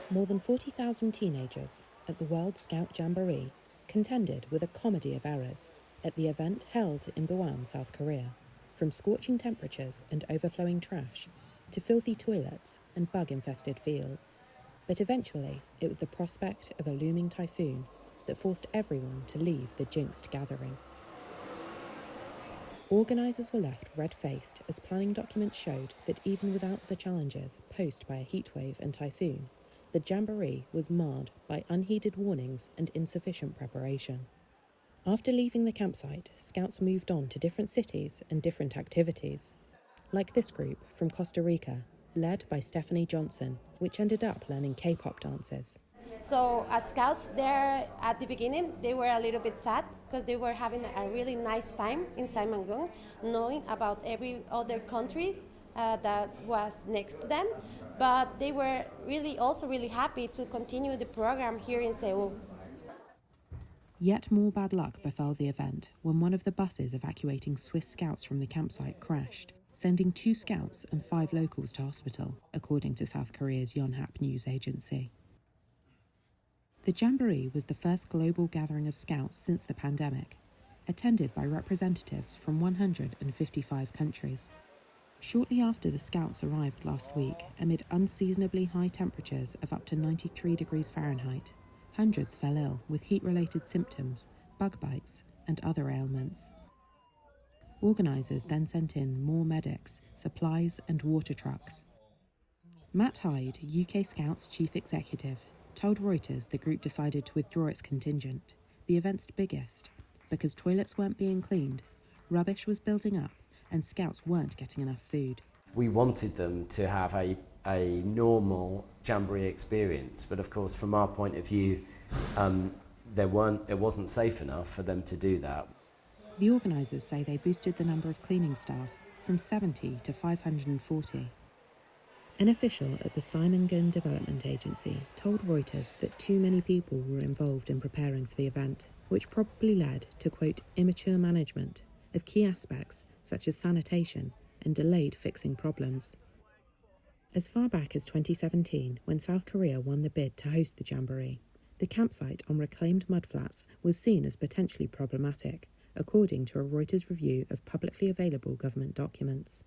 More than 40,000 teenagers at the World Scout Jamboree contended with a comedy of errors at the event held in Busan, South Korea, from scorching temperatures and overflowing trash to filthy toilets and bug-infested fields. But eventually, it was the prospect of a looming typhoon that forced everyone to leave the jinxed gathering. Organisers were left red-faced as planning documents showed that even without the challenges posed by a heatwave and typhoon, the Jamboree was marred by unheeded warnings and insufficient preparation. After leaving the campsite, scouts moved on to different cities and different activities, like this group from Costa Rica, led by Stephanie Johnson, which ended up learning K-pop dances. So as scouts there at the beginning, they were a little bit sad because they were having a really nice time in Saimangung, knowing about every other country that was next to them. But they were also really happy to continue the program here in Seoul. Yet more bad luck befell the event when one of the buses evacuating Swiss scouts from the campsite crashed, sending 2 scouts and 5 locals to hospital, according to South Korea's Yonhap news agency. The Jamboree was the first global gathering of scouts since the pandemic, attended by representatives from 155 countries. Shortly after the scouts arrived last week, amid unseasonably high temperatures of up to 93 degrees Fahrenheit, hundreds fell ill with heat-related symptoms, bug bites, and other ailments. Organisers then sent in more medics, supplies, and water trucks. Matt Hyde, UK Scouts Chief Executive, told Reuters the group decided to withdraw its contingent, the event's biggest, because toilets weren't being cleaned, rubbish was building up, and scouts weren't getting enough food. We wanted them to have a normal Jamboree experience, but of course from our point of view, it wasn't safe enough for them to do that. The organisers say they boosted the number of cleaning staff from 70 to 540. An official at the Saimangun Development Agency told Reuters that too many people were involved in preparing for the event, which probably led to, quote, immature management of key aspects such as sanitation and delayed fixing problems. As far back as 2017, when South Korea won the bid to host the Jamboree, the campsite on reclaimed mudflats was seen as potentially problematic, according to a Reuters review of publicly available government documents.